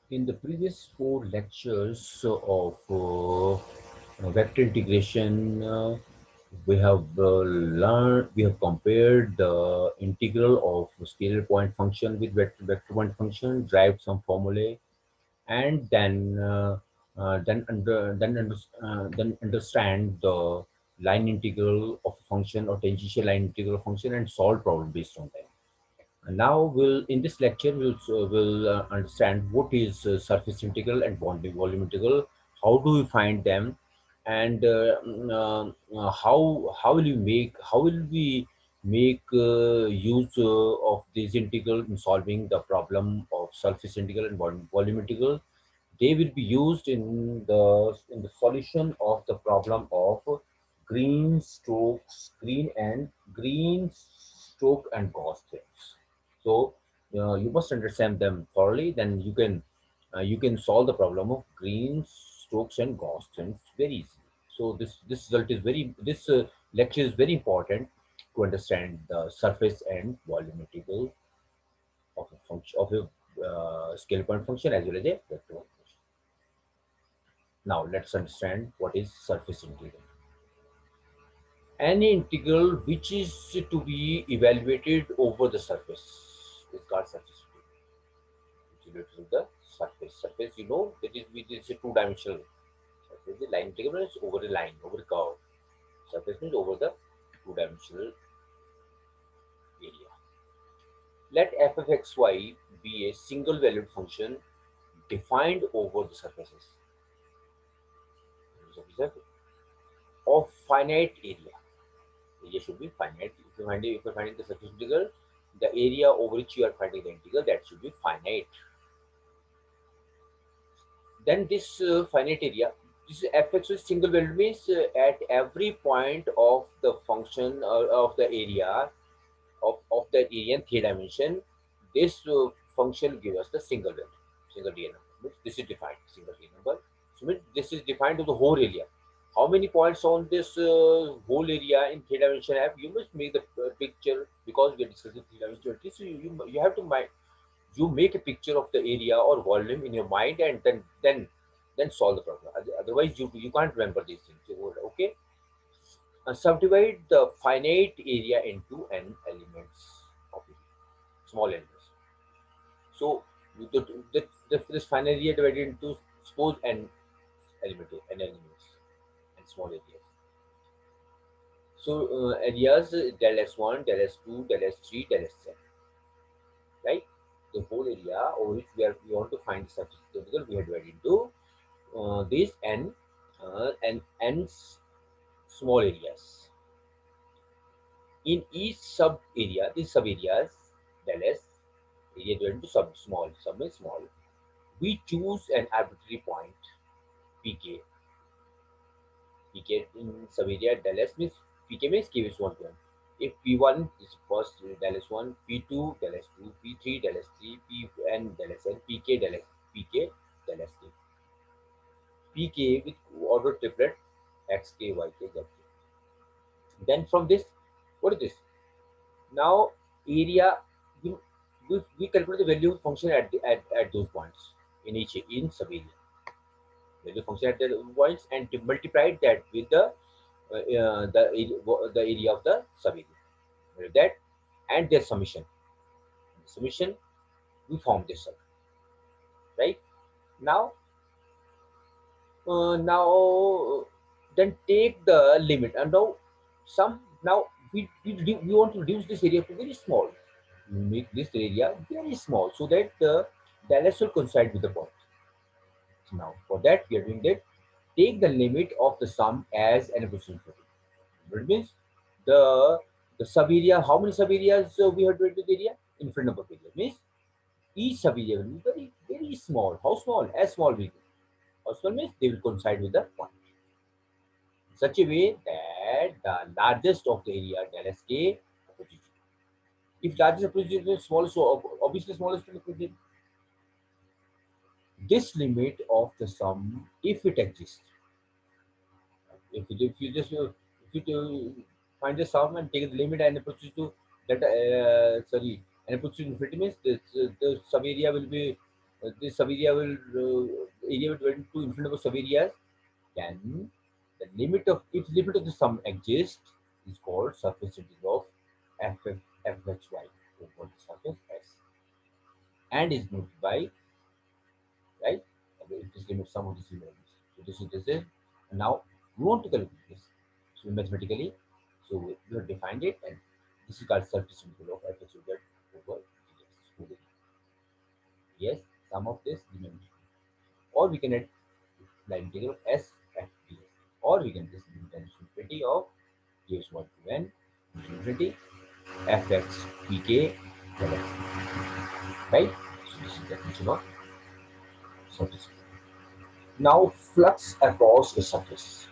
In the previous four lectures of vector integration, we have compared the integral of scalar point function with vector point function, derived some formulae, and then understand the line integral of a function or tangential line integral function and solve problem based on that. And now we'll in this lecture we'll understand what is surface integral and volume integral. How do we find them, and how will we make use of this integral in solving the problem of surface integral and volume integral. They will be used in the solution of the problem of green stroke and Gauss things. So you must understand them thoroughly. Then you can solve the problem of green strokes and Gauss things very easily. So this lecture is very important to understand the surface and volume integral of a function of a scale point function as well as a vector function. Now let's understand what is surface integral. Any integral which is to be evaluated over the surface is called surface integral. Which relates to the surface. Surface, you know, that is with it's a two-dimensional surface. The line integral is over a line, over a curve. Surface means over the two-dimensional area. Let f of xy be a single valued function defined over the surfaces of finite area. Area should be finite. If you're finding the surface integral, the area over which you are finding the integral, that should be finite. Then this finite area, this fx is single value means at every point of the function of the area of the area in three dimension, this function gives us the single value, single real number. Means this is defined single real number. So means this is defined to the whole area. How many points on this whole area in three dimension have? You must make the picture because we are discussing three dimension. So you have to mind, you make a picture of the area or volume in your mind, and then solve the problem. Otherwise you can't remember these things. Okay. Subdivide the finite area into n elements of it, small elements. So this finite area divided into suppose n elements and small areas. So areas del s1, del s2, del s3, del s7, right? The whole area over which we want to find the surface integral, we have divided into these n small areas. In each sub area, these sub areas, del s, area divided into sub is small. We choose an arbitrary point pk. Pk in sub area del s means pk means k is 1 to n. If p1 is first del s1, p2 del s2, p3 del s3, pn del sn, pk del s, pk del sk. pk with order triplet xk, yk, zk. Then from this, what is this? Now area, we, we calculate the value function at those points in each in sub area. Value function at the points and multiplied that with the area of the sub area. With that and their summation. Summation, we form this circle, right? Now, now then take the limit, and now we want to reduce this area to very small. Make this area very small so that the Dallas will coincide with the point. So now for that we are doing that. Take the limit of the sum as an approximate value. It means the the sub area. How many sub areas we have divided the area? Infinite number of areas. Means each sub area will be very small. How small? As small we go. How small means they will coincide with the point. Such a way that the largest of the area del sk approaches. If largest approaches is small, so obviously smallest will approach this limit of the sum, if it exists. If you just if you find the sum and take the limit and approach to that sorry and approach to infinity means the sub area will be this area will went to infinite of sub-areas, then the limit of if limit of the sum exists is called surface integral of fxy over the surface s, and is noted by, right? It is limit sum of the three values. So this is now we want to calculate this. So mathematically, so we have defined it, and this is called surface integral of fxy over ds. Yes, sum of this dimension, or we can add the integral of s at ds, or we can just limit infinity of ds 1 to n infinity fx pk dx, right? So this is the definition of surface. Now flux across the surface.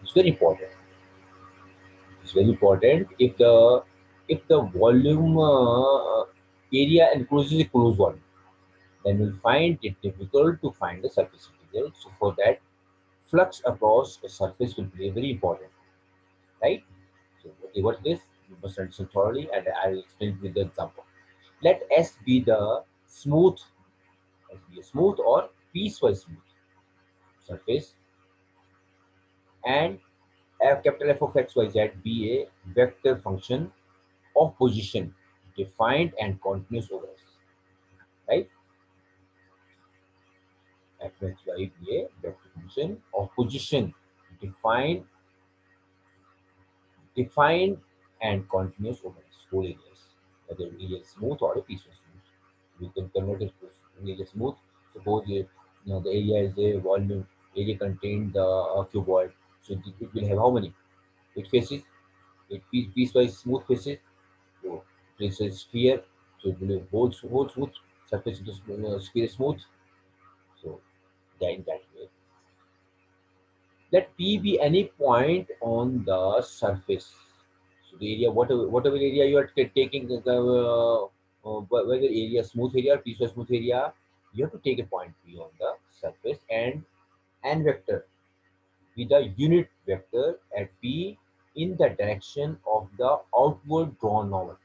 It's very important. It's very important. If the volume area encloses a closed one, then we'll find it difficult to find the surface integral. So for that, flux across the surface will be very important, right? So what is this? You must understand thoroughly, and I'll explain with the example. Let S be the smooth, S be a smooth or piecewise smooth surface, and F capital F of x y z be a vector function of position defined and continuous over S, right? F x y be a vector function of position defined defined and continuous over its whole areas, whether area is smooth or a piecewise smooth. We can convert it to area smooth. Suppose the area is a volume area contained the cuboid, so it will have how many? It faces, it piecewise smooth faces. So this is sphere, so it will have whole smooth surface. It is sphere is smooth. So that in that way. Let P be any point on the surface. So the area, whatever area you are taking, whether area smooth area or piece of smooth area, you have to take a point P on the surface, and n vector be the unit vector at P in the direction of the outward drawn normal.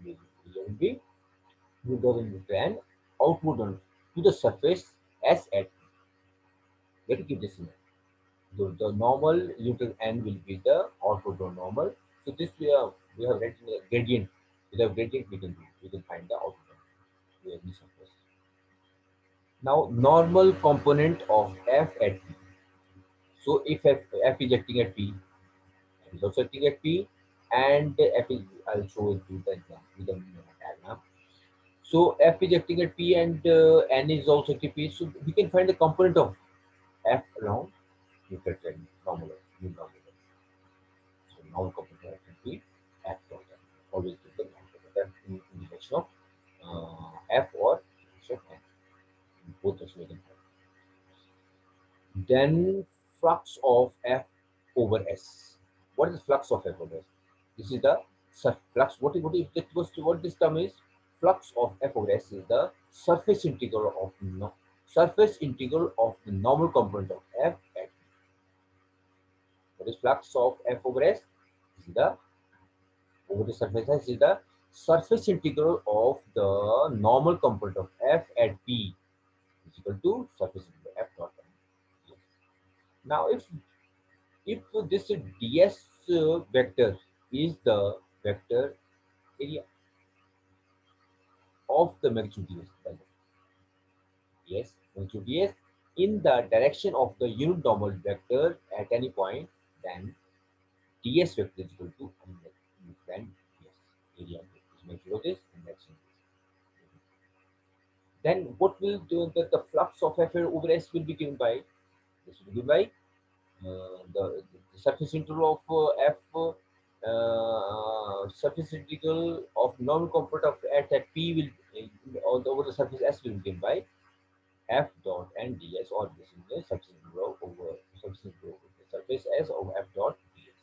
Area will be an outward drawn to the surface S at P. Let me keep this in mind. The normal unit n will be the output or normal. So this we have written a gradient. Without gradient we can find the output to any surface. Now normal component of f at p. So if f is acting at p, f is also acting at p, and f is, I'll show it to the example with the diagram. So f is acting at p, and n is also acting at p. So we can find the component of f around neutral trend normal, new normal. So now computer can be F dot F. Always give the non-computer in the direction of F or direction of N. Both direction we can have. Then flux of F over S. What is the flux of F over S? This is the flux. What this term is? Flux of F over S is the surface integral of the normal component of F at. What is flux of F over S? This is the over the surface S is the surface integral of the normal component of f at p is equal to surface integral f dot n. Yes. Now, if this ds vector is the vector area of the magnitude ds, yes, magnitude ds in the direction of the unit normal vector at any point, then ds vector is equal to then yes, area is magnitude of this and that's then what will do the flux of F over S will be given by this will be given by the surface integral of surface integral of normal component of at P will over the surface S will be given by F dot and ds, or this is the surface integral over the surface S over F dot ds.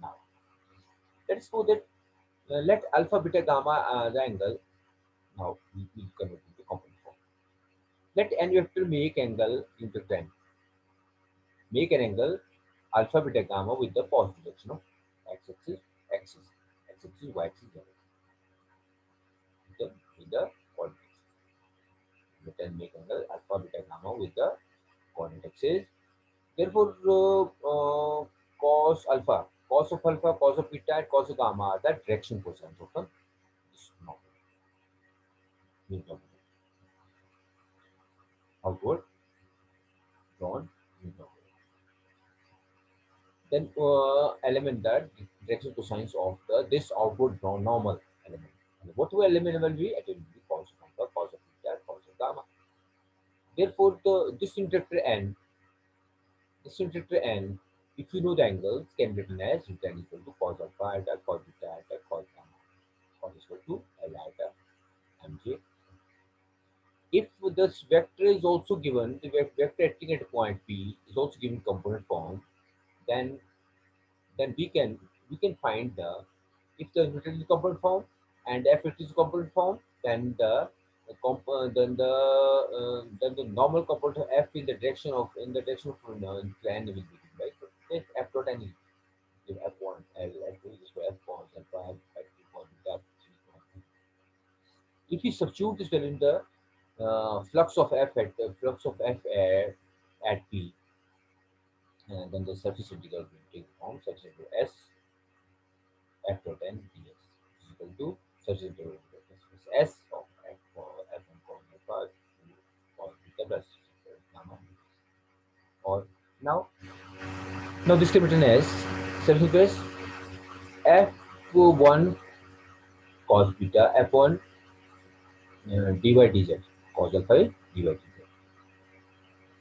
Now let's suppose that let alpha beta gamma the angle. Now we convert into component form. Let n vector make an angle alpha beta gamma with the positive direction of x-axis, axis, x-axis, y-axis, z-axis with the coordinates. then make angle alpha, beta, gamma with the coordinate axis. Therefore, cos alpha, cos of alpha, cos of beta, and cos of gamma are the direction cosines of the this novel, outward drawn novel. Then element that direction cosines of the this outward drawn normal element. And whatever element will be, it will be cos of alpha, cos of beta, cos of gamma. Therefore, this interactor n, if you know the angles, can be written as tan equal to cos alpha eta, cos beta eta, cos gamma. Cos is equal to L eta mj. If this vector is also given, the vector acting at point P is also given component form, then we can find the, if the vector is component form and f it is component form, then the normal component of f in the direction of plan will be given, right? So if f dot n is f1 l f2 is for f1 f5 f2 for that. If we substitute this value in the flux of f at p, then the surface integral will take form such as s f dot n ds is equal to such integral s of f for f1 for alpha or beta plus gamma. Or now this can be written as surface integral f1 cos beta f1 dy dz cos alpha dy dz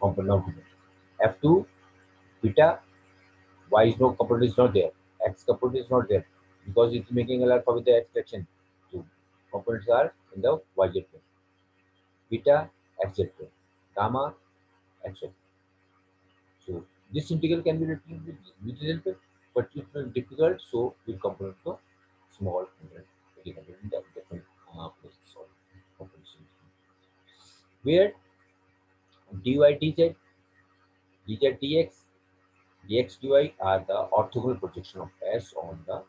component of dz f2 beta y is no component is not there, x component is not there because it's making a alpha with the x direction. So components are in the yz plane, beta xz plane, gamma xz. So this integral can be written with result, but it's difficult, so we'll compare it to small integral. We can written the different places or composition. Where dy dz, dz dx, dx dy are the orthogonal projection of S on the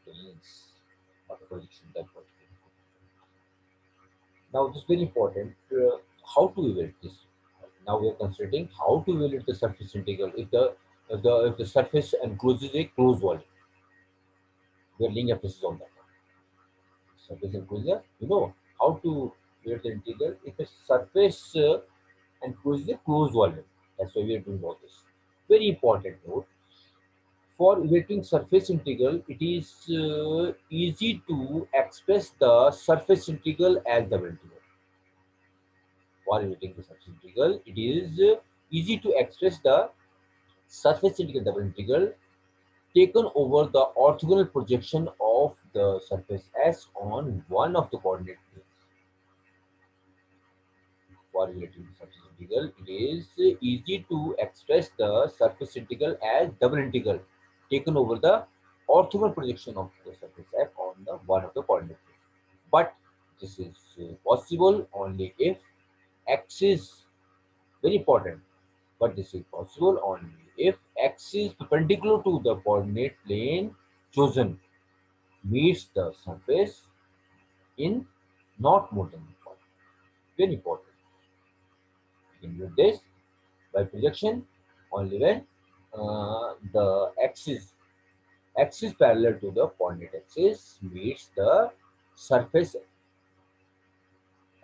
planes. Orthogonal projection that particular. Now this is very important. How to evaluate this? Now we are considering how to evaluate the surface integral if the surface encloses a closed volume. We are laying emphasis on that. Surface encloses how to evaluate the integral if a surface encloses a closed volume. That's why we are doing all this. Very important note. For evaluating surface integral, it is easy to express the surface integral as double integral. For evaluating the surface integral, it is easy to express the surface integral double integral taken over the orthogonal projection of the surface S on one of the coordinate planes. For relating to surface integral, it is easy to express the surface integral as double integral taken over the orthogonal projection of the surface F on the one of the coordinate planes. But this is possible only if x is very important. But this is possible only if x is perpendicular to the coordinate plane chosen meets the surface in not more than one point. Very important. You can do this by projection only when the axis parallel to the coordinate axis meets the surface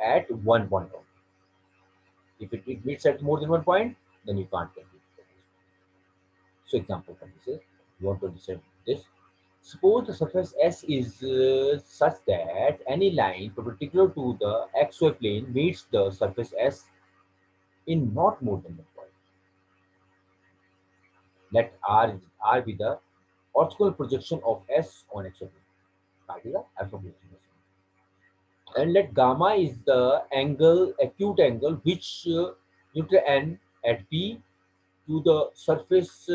at one point only. If it meets at more than one point, then you can't get it. So example for this is, you want to understand this. Suppose the surface S is such that any line perpendicular to the xy plane meets the surface S in not more than one point. Let R be the orthogonal projection of S on xy plane. R is the alpha projection. And let gamma is the angle, acute angle, which neutral n at P to the surface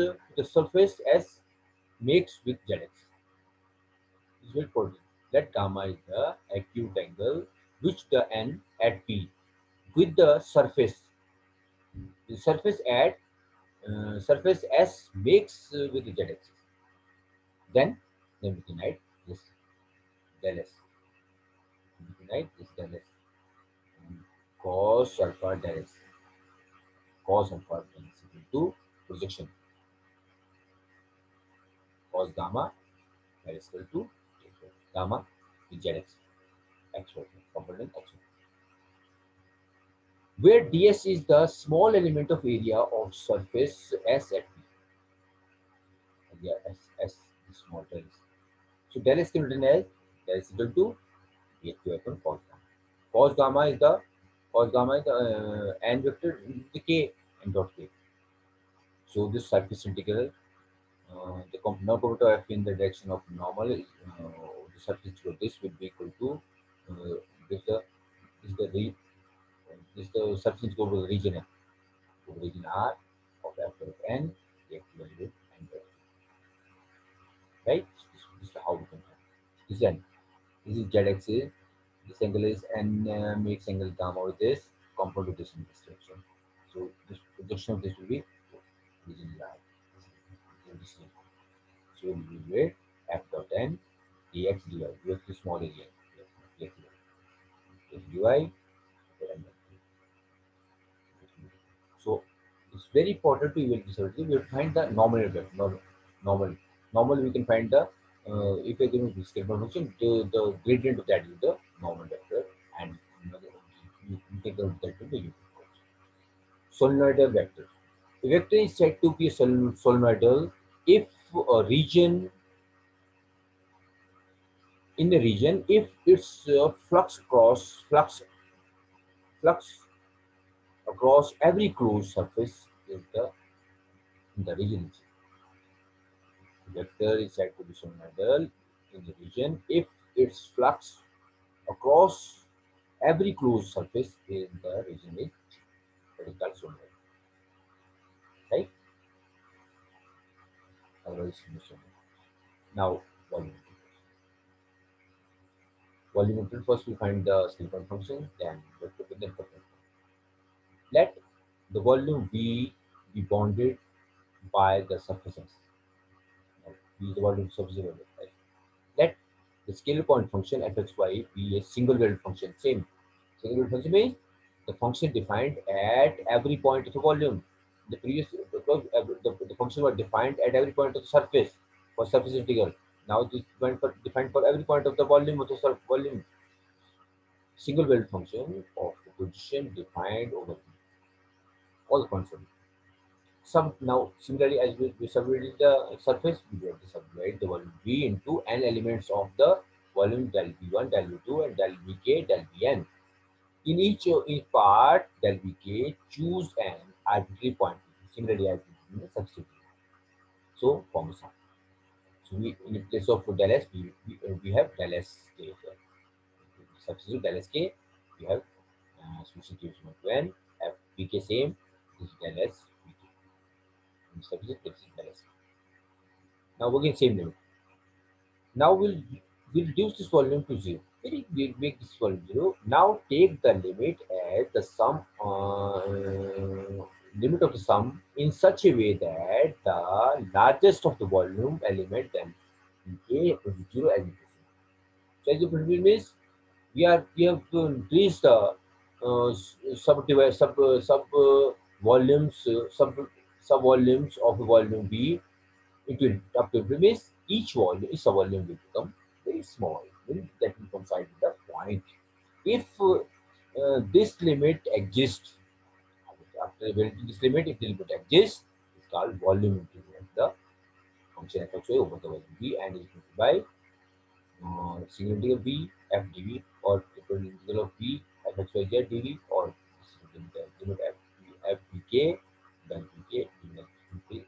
S makes with ZX. This is very important. Let gamma is the acute angle which the n at P with the surface S makes with the Z axis. Then we can write this del S. We can write this del S cos alpha del S. Cos alpha del S equal to projection cos gamma del S equal to gamma is ZX XY component XY, where ds is the small element of area of surface S at P. Yeah, S is small del S. So del S can be written as del S equal to dx upon cos gamma. Cos gamma is the n vector into the k n dot k. So this surface integral, the now component of f in the direction of normal, the surface for this will be equal to this the this the re, this the surface equal to the region f, to the region r of f of n, the actual value n dot k, right? So this is how we can have this n. This is z axis. This angle is n makes angle gamma with this component of this in this direction. So this projection of this will be region r. This is so we will write f dot n dx dy. Dx is small area. Dx dy. So it's very important to evaluate this already. We will find the nominal vector. Normal. Normal we can find the if we give a scalar function, the gradient of that is the normal vector, and you take the that to the unit. Solenoidal vector. A vector is said to be solenoidal if a region in the region if its flux across every closed surface is the in the region. Vector is said to be solenoidal in the region if its flux across every closed surface in the region is vertical solenoid. Right? Otherwise, no solenoid. Now, volume. Volume first we find the scalar function, then vector, then vector. Let the volume V be bounded by the surfaces. Now, V is the volume surface volume. Right? Let the scalar point function fxy be a single valued function. Same. Single valued function means the function defined at every point of the volume. The previous the function was defined at every point of the surface for surface integral. Now this defined for every point of the volume of the volume. Single valued function of the position defined over all the points of it. Some now similarly as we subdivided the surface, we have to subdivide the volume V into n elements of the volume del V1, del V2, and del Vk, del Vn. In each part del Vk, choose an arbitrary point. Similarly as we did in the substitute. So form a sum. So we in place of del S, we have del S k here. Substitute del S k, we have substitution of n, f Vk same, this is del S Vk. Substitute this is del S. Now again same limit. Now we'll reduce this volume to zero. We'll make this volume zero. Now take the limit as the sum limit of the sum in such a way that the largest of the volume element then k is zero as it is. So as the means we have to increase the volumes sub volumes of the volume B into up to premise, each volume is a volume will become very small. That will coincide with the point. If this limit exists, after evaluating this limit, if the limit exists, it's called volume integral of the function f x y over the volume b and is equal to by single integral b f dv or triple integral of b f x y z dv or limit f bk then bk then simply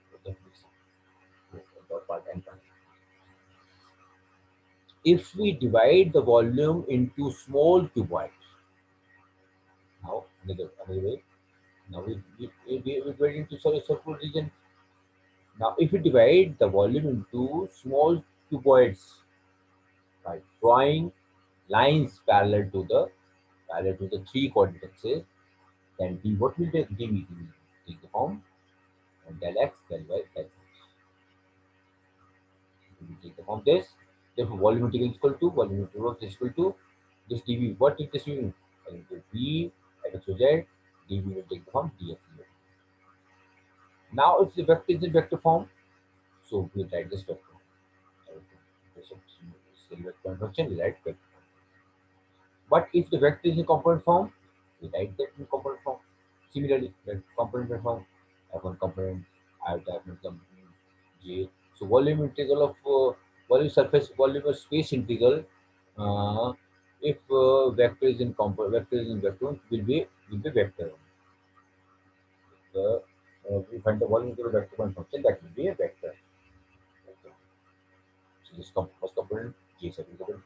dot part n part. If we divide the volume into small cuboids, now another way, now we divide into circular region. Now if we divide the volume into small cuboids by drawing lines parallel to the three coordinate axes, then d what will take dv will take the form del x, del y, del z. We will take the form this. Therefore, volume integral is equal to volume integral is equal to this dv. What is this dv? V f x XYZ, dv will take the form df. Now, if the vector is in vector form, so we write this vector. Okay. So, still vector function, we write vector. But if the vector is in component form, we write that in component form. Similarly, the component form, F1 component, iota F1 component, J. So volume integral of volume surface volume of space integral. If vector is in component, vector is in vector, will be vector. We find the volume integral vector one function, that will be a vector. So this first component, J second component,